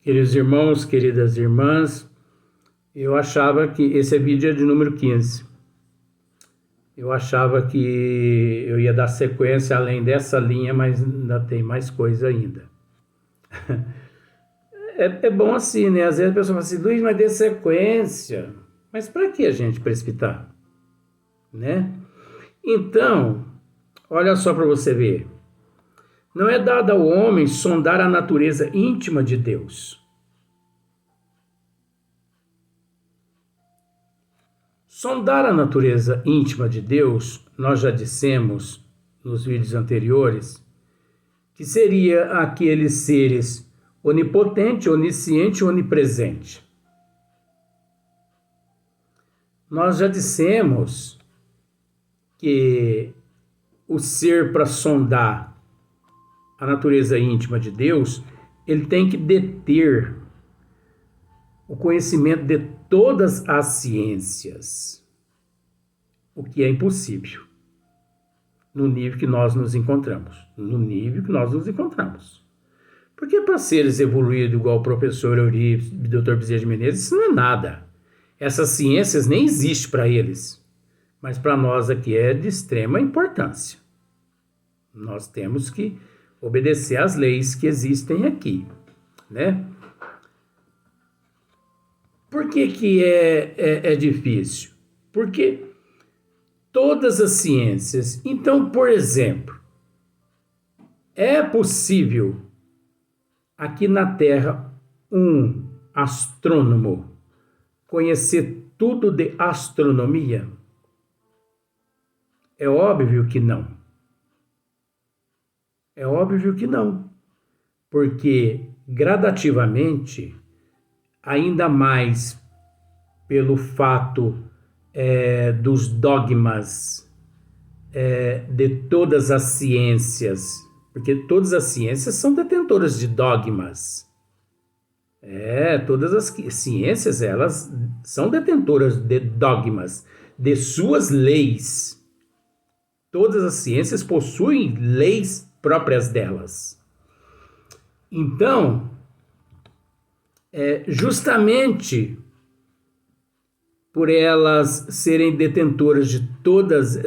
Queridos irmãos, queridas irmãs, eu achava que esse vídeo é de número 15. Eu achava que eu ia dar sequência além dessa linha, mas ainda tem mais coisa ainda. É bom assim, né? Às vezes a pessoa fala assim, Luiz, mas dê sequência. Mas para que a gente precipitar? Né? Então, olha só para você ver. Não é dado ao homem sondar a natureza íntima de Deus. Sondar a natureza íntima de Deus, nós já dissemos nos vídeos anteriores, que seria aqueles seres onipotente, onisciente e onipresente. Nós já dissemos que o ser para sondar a natureza íntima de Deus, ele tem que deter o conhecimento de todas as ciências, o que é impossível no nível que nós nos encontramos. Porque para seres evoluídos igual o professor Eurípides e o Dr. Bezerra de Menezes, isso não é nada. Essas ciências nem existem para eles, mas para nós aqui é de extrema importância. Nós temos que obedecer às leis que existem aqui, né? Por que é difícil? Porque todas as ciências... Então, por exemplo, é possível aqui na Terra um astrônomo conhecer tudo de astronomia? É óbvio que não. É óbvio que não. Porque gradativamente, ainda mais pelo fato dos dogmas de todas as ciências, porque todas as ciências são detentoras de dogmas. Todas as ciências, elas são detentoras de dogmas, de suas leis. Todas as ciências possuem leis próprias delas. Então, justamente por elas serem detentoras de todas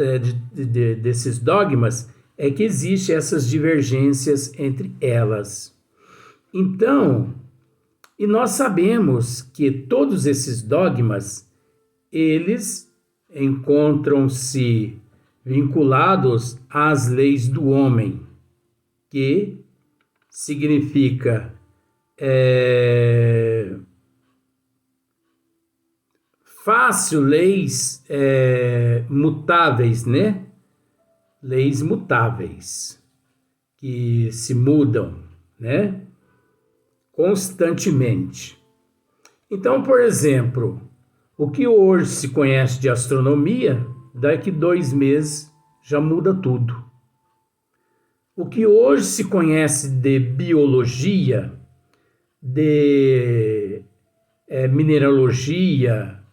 desses dogmas, é que existem essas divergências entre elas. Então, e nós sabemos que todos esses dogmas, eles encontram-se vinculados às leis do homem, que significa fácil, leis mutáveis, né? Leis mutáveis, que se mudam, né? Constantemente. Então, por exemplo, o que hoje se conhece de astronomia, daqui 2 meses já muda tudo. O que hoje se conhece de biologia, de mineralogia,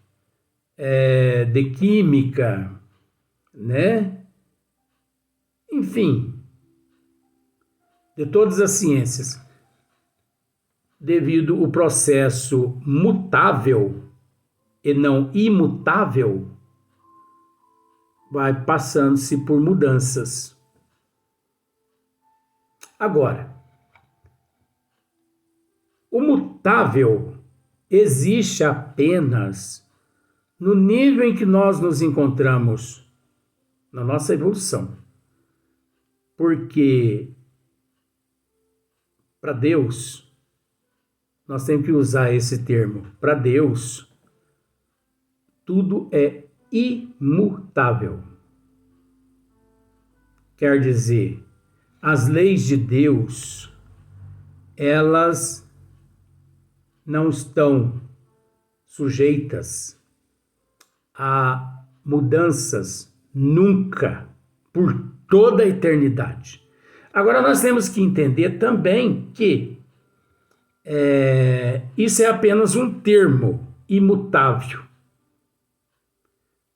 de química, né? Enfim, de todas as ciências, devido ao processo mutável e não imutável, vai passando-se por mudanças. Agora, o mutável existe apenas no nível em que nós nos encontramos na nossa evolução. Porque para Deus, nós temos que usar esse termo, para Deus, tudo é imutável. Quer dizer, as leis de Deus, elas não estão sujeitas a mudanças nunca, por toda a eternidade. Agora nós temos que entender também que isso é apenas um termo, imutável.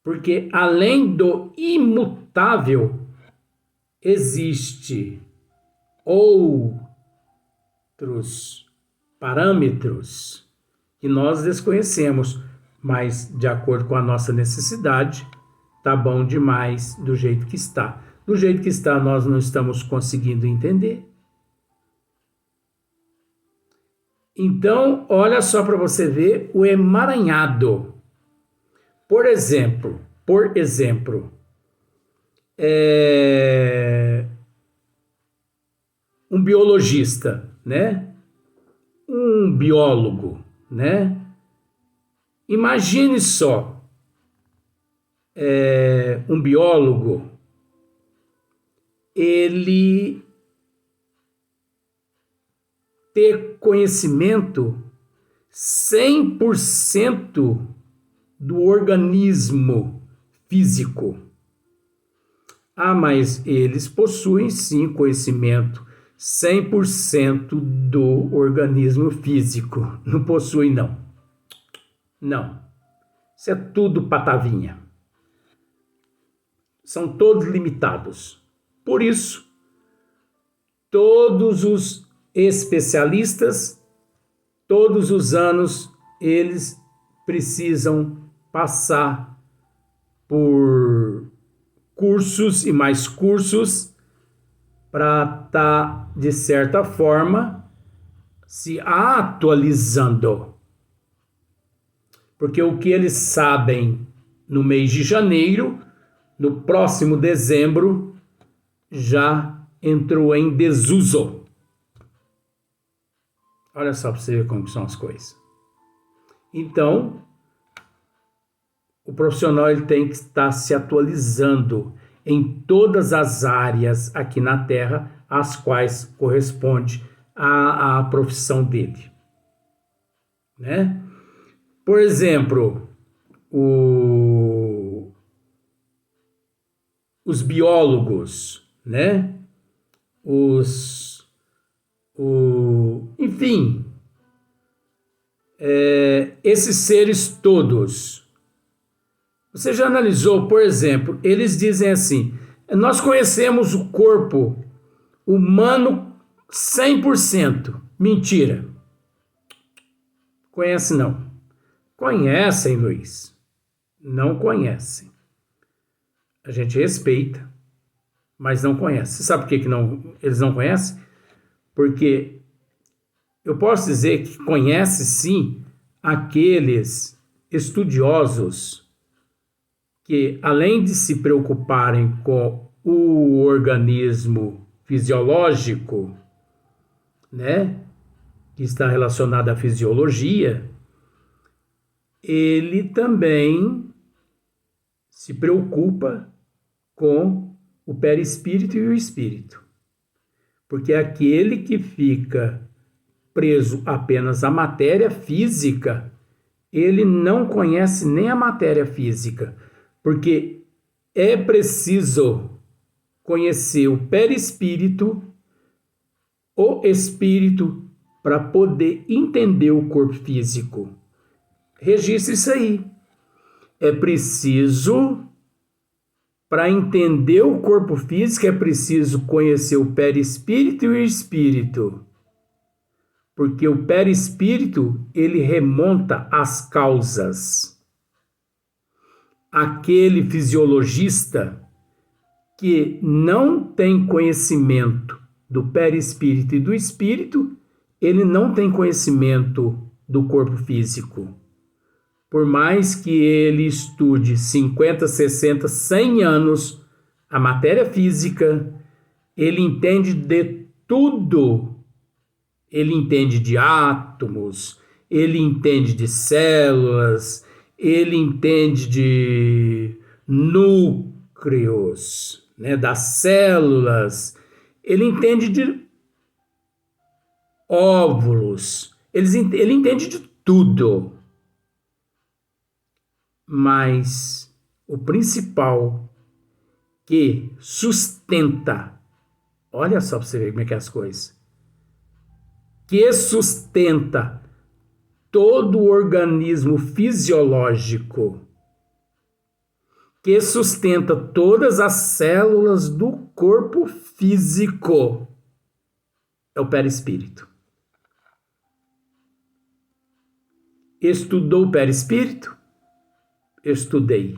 Porque além do imutável, existe outros parâmetros que nós desconhecemos, mas de acordo com a nossa necessidade, tá bom demais do jeito que está. Do jeito que está, nós não estamos conseguindo entender. Então, olha só para você ver o emaranhado. Por exemplo, um biologista, né? Um biólogo, né? Imagine só, um biólogo, ele ter conhecimento 100% do organismo físico. Ah, mas eles possuem sim conhecimento 100% do organismo físico. Não possuem, não. Não. Isso é tudo patavinha. São todos limitados. Por isso, todos os especialistas, todos os anos, eles precisam passar por cursos e mais cursos para estar, de certa forma, se atualizando. Porque o que eles sabem no mês de janeiro, no próximo dezembro, já entrou em desuso. Olha só para você ver como são as coisas. Então, o profissional ele tem que estar se atualizando em todas as áreas aqui na Terra, às quais corresponde a profissão dele. Né? Por exemplo, os biólogos, né? Enfim, esses seres todos. Você já analisou, por exemplo, eles dizem assim, nós conhecemos o corpo humano 100%. Mentira. Conhece não. Conhecem, Luiz. Não conhecem. A gente respeita, mas não conhece. Você sabe por que eles não conhecem? Porque eu posso dizer que conhece sim aqueles estudiosos que, além de se preocuparem com o organismo fisiológico, né, que está relacionado à fisiologia, ele também se preocupa com o perispírito e o espírito. Porque aquele que fica preso apenas à matéria física, ele não conhece nem a matéria física, porque é preciso conhecer o perispírito, o espírito, para poder entender o corpo físico. Registre isso aí. É preciso, para entender o corpo físico, é preciso conhecer o perispírito e o espírito. Porque o perispírito, ele remonta às causas. Aquele fisiologista que não tem conhecimento do perispírito e do espírito, ele não tem conhecimento do corpo físico. Por mais que ele estude 50, 60, 100 anos a matéria física, ele entende de tudo. Ele entende de átomos, ele entende de células, ele entende de núcleos, né, das células, ele entende de óvulos, ele entende de tudo. Mas o principal que sustenta, olha só para você ver como é que é as coisas, que sustenta todo o organismo fisiológico, que sustenta todas as células do corpo físico, é o perispírito. Estudou o perispírito? Estudei.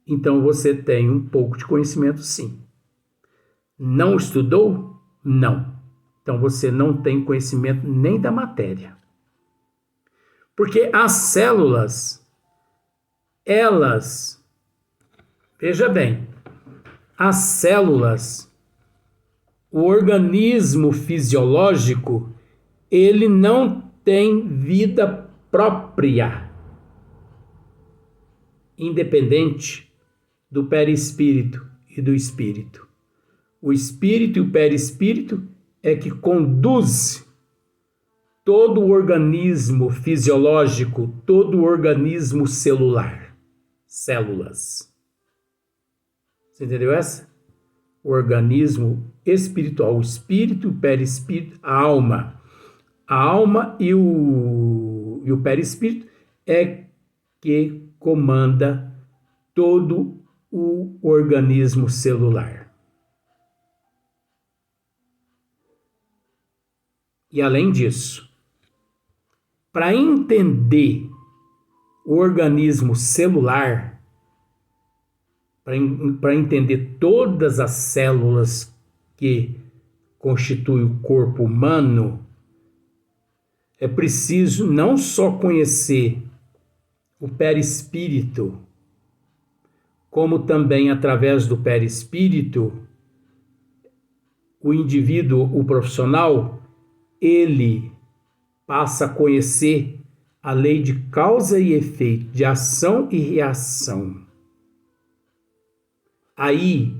Então você tem um pouco de conhecimento, sim. Não estudou? Não. Então você não tem conhecimento nem da matéria. Porque as células, elas, veja bem, as células, o organismo fisiológico, ele não tem vida própria, independente do perispírito e do espírito. O espírito e o perispírito é que conduz todo o organismo fisiológico, todo o organismo celular. Células. Você entendeu essa? O organismo espiritual, o espírito, o perispírito, a alma. A alma e o perispírito é que comanda todo o organismo celular. E além disso, para entender o organismo celular, para entender todas as células que constituem o corpo humano, é preciso não só conhecer o perispírito, como também através do perispírito, o indivíduo, o profissional, ele passa a conhecer a lei de causa e efeito, de ação e reação. Aí,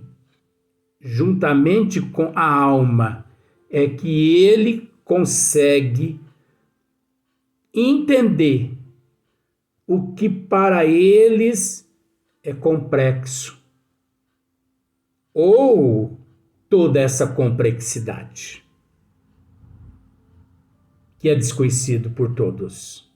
juntamente com a alma, é que ele consegue entender o que para eles é complexo, ou toda essa complexidade que é desconhecido por todos.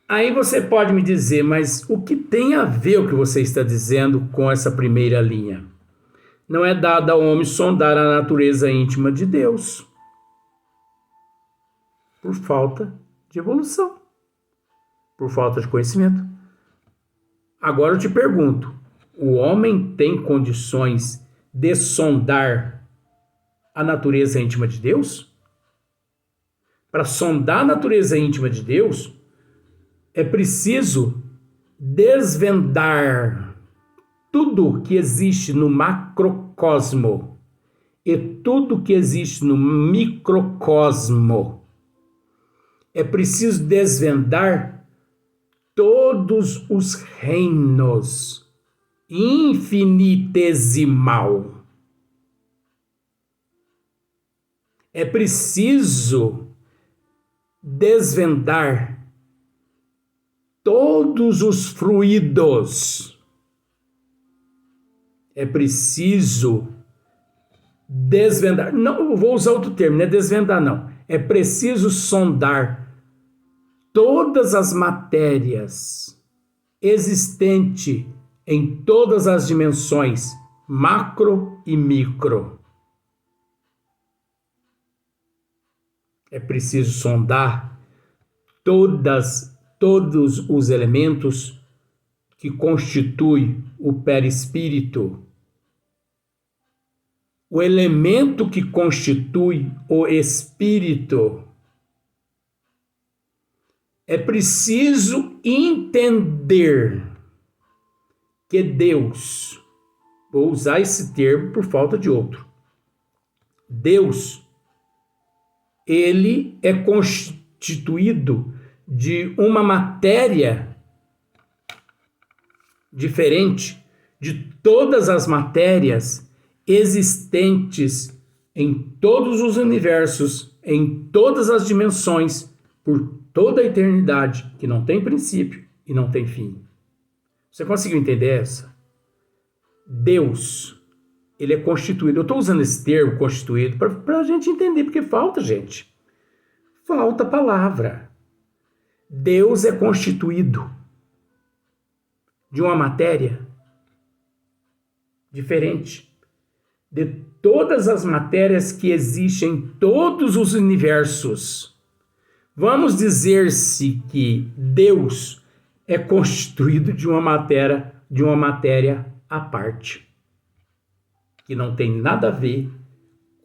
Aí você pode me dizer, mas o que tem a ver o que você está dizendo com essa primeira linha? Não é dado ao homem sondar a natureza íntima de Deus, por falta de evolução, por falta de conhecimento. Agora eu te pergunto, o homem tem condições de sondar a natureza íntima de Deus? Para sondar a natureza íntima de Deus, é preciso desvendar tudo que existe no macrocosmo e tudo que existe no microcosmo. É preciso desvendar todos os reinos infinitesimal. É preciso desvendar todos os fluidos. É preciso desvendar. Não, eu vou usar outro termo, não é desvendar, não. É preciso sondar todas as matérias existentes em todas as dimensões, macro e micro. É preciso sondar todos os elementos que constituem o perispírito. O elemento que constitui o espírito. É preciso entender que Deus, vou usar esse termo por falta de outro, Deus, ele é constituído de uma matéria diferente de todas as matérias existentes em todos os universos, em todas as dimensões, por toda a eternidade, que não tem princípio e não tem fim. Você conseguiu entender essa? Deus, ele é constituído. Eu estou usando esse termo, constituído, para a gente entender, porque falta, gente. Falta palavra. Deus é constituído de uma matéria diferente de todas as matérias que existem em todos os universos. Vamos dizer-se que Deus é constituído de uma matéria à parte, que não tem nada a ver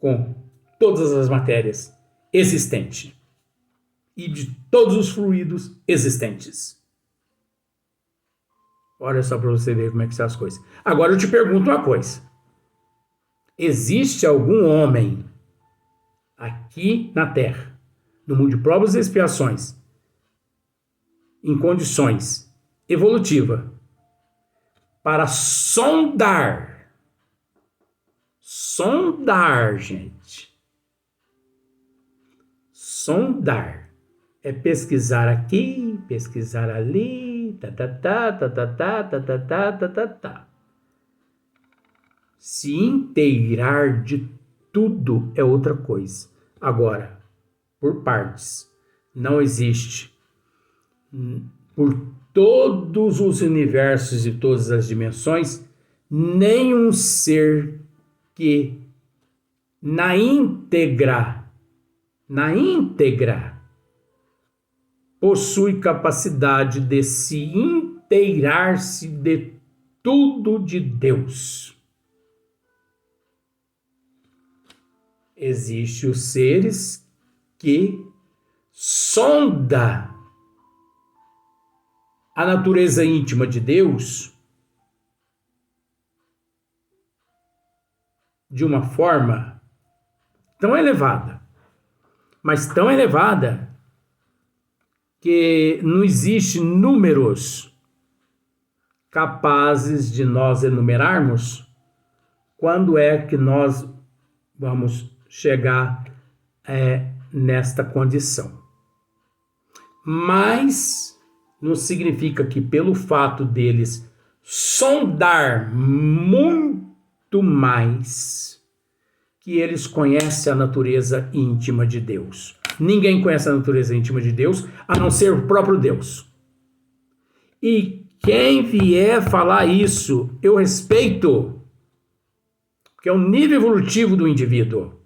com todas as matérias existentes e de todos os fluidos existentes. Olha só para você ver como é que são as coisas. Agora eu te pergunto uma coisa. Existe algum homem aqui na Terra, no mundo de provas e expiações, em condições evolutivas, para sondar, gente. Sondar é pesquisar aqui, pesquisar ali, Se inteirar de tudo é outra coisa. Agora, por partes, não existe por todos os universos e todas as dimensões nenhum ser que na íntegra possui capacidade de se inteirar-se de tudo de Deus. Existem os seres que sonda a natureza íntima de Deus de uma forma tão elevada, mas tão elevada que não existe números capazes de nós enumerarmos quando é que nós vamos chegar nesta condição. Mas não significa que pelo fato deles sondar muito mais, que eles conhecem a natureza íntima de Deus. Ninguém conhece a natureza íntima de Deus, a não ser o próprio Deus. E quem vier falar isso, eu respeito, porque é o nível evolutivo do indivíduo.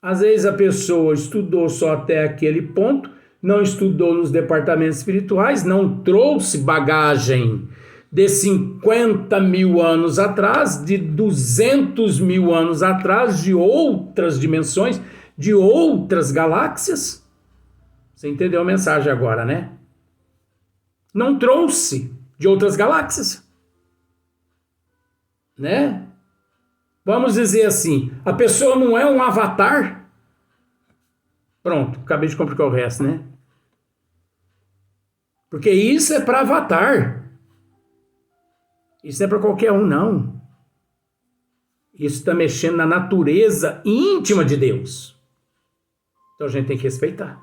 Às vezes a pessoa estudou só até aquele ponto, não estudou nos departamentos espirituais, não trouxe bagagem de 50 mil anos atrás, de 200 mil anos atrás, de outras dimensões, de outras galáxias. Você entendeu a mensagem agora, né? Não trouxe de outras galáxias, né? Vamos dizer assim, a pessoa não é um avatar? Pronto, acabei de complicar o resto, né? Porque isso é para avatar. Isso não é para qualquer um, não. Isso está mexendo na natureza íntima de Deus. Então a gente tem que respeitar.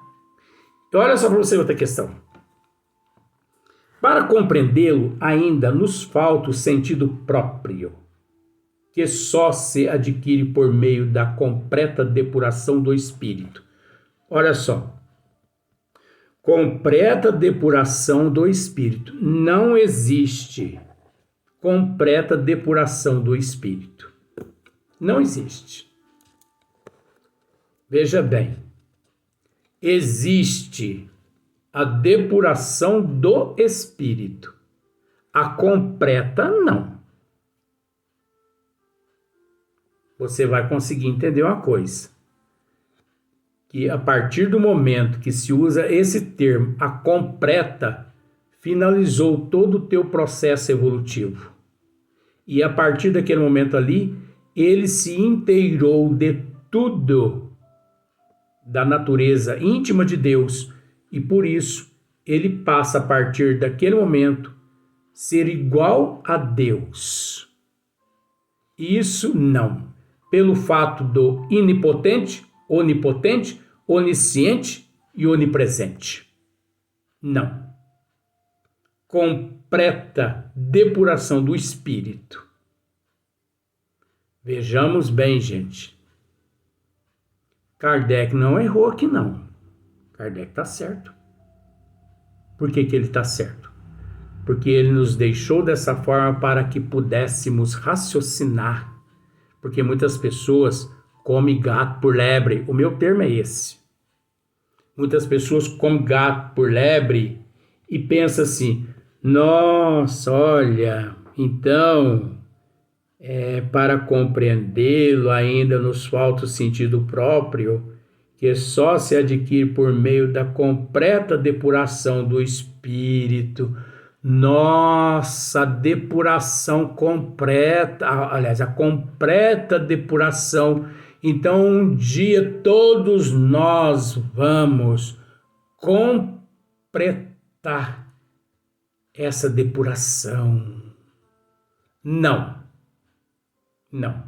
Então olha só para você outra questão. Para compreendê-lo, ainda nos falta o sentido próprio, que só se adquire por meio da completa depuração do espírito. Olha só. Completa depuração do espírito. Não existe completa depuração do espírito. Não existe. Veja bem. Existe a depuração do espírito. A completa, não. Você vai conseguir entender uma coisa. Que a partir do momento que se usa esse termo, a completa, finalizou todo o teu processo evolutivo. E a partir daquele momento ali, ele se inteirou de tudo da natureza íntima de Deus e por isso ele passa a partir daquele momento ser igual a Deus. Isso não, pelo fato do onipotente, onisciente e onipresente. Não. Completa depuração do espírito. Vejamos bem, gente. Kardec não errou aqui, não. Kardec está certo. Por que ele está certo? Porque ele nos deixou dessa forma para que pudéssemos raciocinar. Porque muitas pessoas comem gato por lebre. O meu termo é esse. Muitas pessoas comem gato por lebre e pensam assim: nossa, olha, então, para compreendê-lo ainda nos falta o sentido próprio, que só se adquire por meio da completa depuração do espírito. Nossa, a depuração completa, aliás, a completa depuração. Então, um dia todos nós vamos completar essa depuração. Não, não.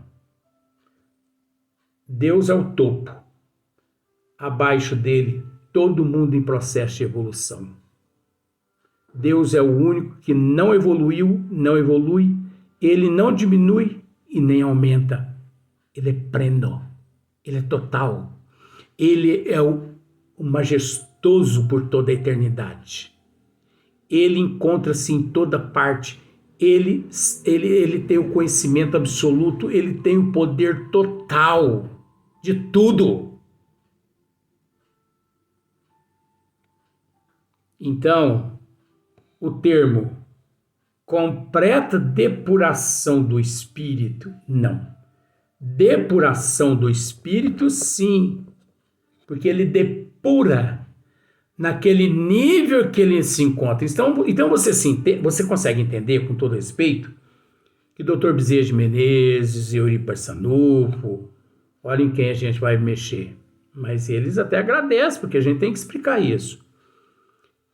Deus é o topo. Abaixo dele, todo mundo em processo de evolução. Deus é o único que não evoluiu, não evolui, ele não diminui e nem aumenta. Ele é pleno, ele é total. Ele é o majestoso por toda a eternidade. Ele encontra-se em toda parte. Ele tem o conhecimento absoluto, ele tem o poder total de tudo. Então, o termo completa depuração do espírito, não. Depuração do espírito, sim, porque ele depura naquele nível que ele se encontra. Então você consegue entender, com todo respeito, que Dr. Bezerra de Menezes, Euri Barçanufo, olhem quem a gente vai mexer. Mas eles até agradecem, porque a gente tem que explicar isso.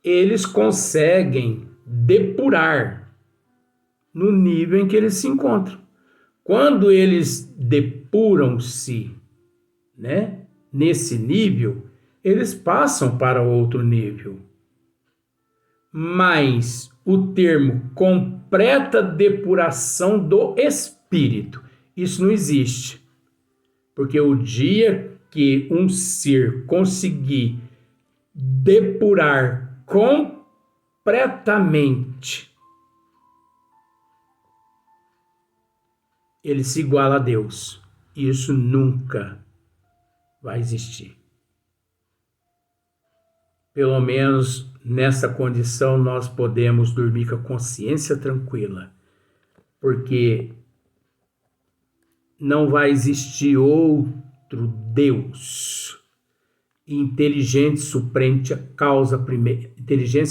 Eles conseguem depurar no nível em que eles se encontram. Quando eles depuram-se, né, nesse nível, eles passam para outro nível. Mas o termo completa depuração do espírito, isso não existe. Porque o dia que um ser conseguir depurar completamente, ele se iguala a Deus. Isso nunca vai existir. Pelo menos nessa condição nós podemos dormir com a consciência tranquila, porque não vai existir outro Deus. Inteligência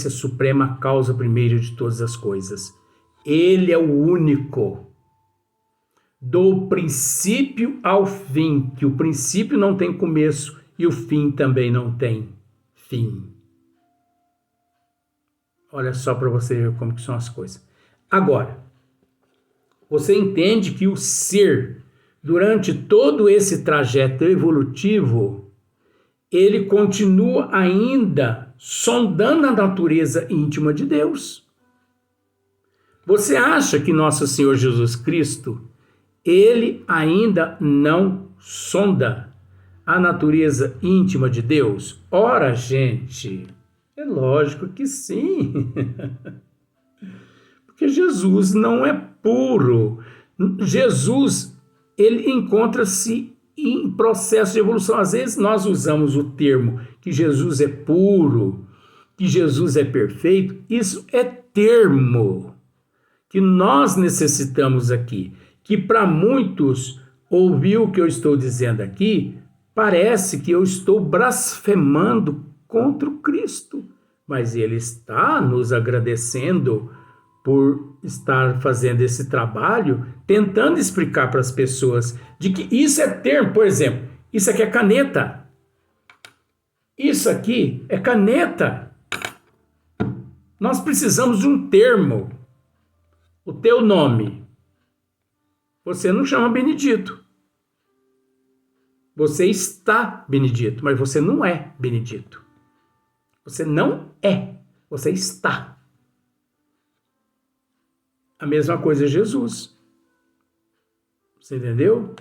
suprema, causa primeira de todas as coisas. Ele é o único. Do princípio ao fim, que o princípio não tem começo e o fim também não tem fim. Olha só para você ver como que são as coisas. Agora, você entende que o ser, durante todo esse trajeto evolutivo, ele continua ainda sondando a natureza íntima de Deus. Você acha que nosso Senhor Jesus Cristo, ele ainda não sonda a natureza íntima de Deus? Ora, gente, é lógico que sim. Porque Jesus não é puro. Jesus, ele encontra-se em processo de evolução. Às vezes nós usamos o termo que Jesus é puro, que Jesus é perfeito. Isso é termo que nós necessitamos aqui. Que para muitos, ouvir o que eu estou dizendo aqui, parece que eu estou blasfemando contra o Cristo. Mas ele está nos agradecendo por estar fazendo esse trabalho, tentando explicar para as pessoas de que isso é termo. Por exemplo, isso aqui é caneta. Isso aqui é caneta. Nós precisamos de um termo. O teu nome. Você não chama Benedito. Você está Benedito, mas você não é Benedito. Você não é, você está. A mesma coisa é Jesus. Você entendeu?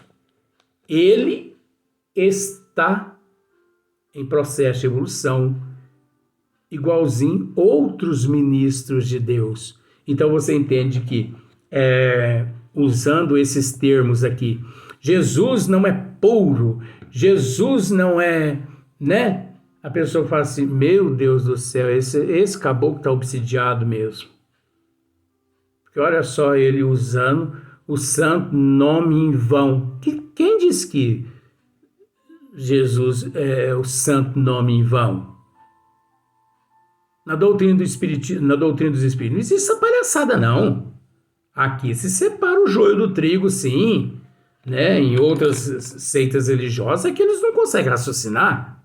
Ele está em processo de evolução, igualzinho outros ministros de Deus. Então você entende que, usando esses termos aqui, Jesus não é puro, Jesus não é, né? a pessoa fala assim, meu Deus do céu, esse caboclo está obsidiado mesmo. Porque olha só ele usando o santo nome em vão. Quem diz que Jesus é o santo nome em vão? Na doutrina do espiritismo, na doutrina dos espíritos, não existe essa palhaçada, não. Aqui se separa o joio do trigo, sim. Né? Em outras seitas religiosas é que eles não conseguem raciocinar.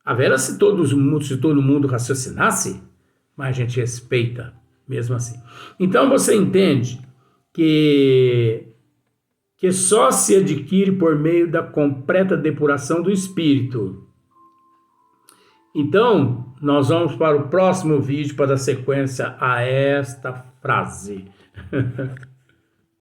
A vera, se todo mundo raciocinasse, mas a gente respeita mesmo assim. Então você entende que só se adquire por meio da completa depuração do espírito. Então, nós vamos para o próximo vídeo para dar sequência a esta frase.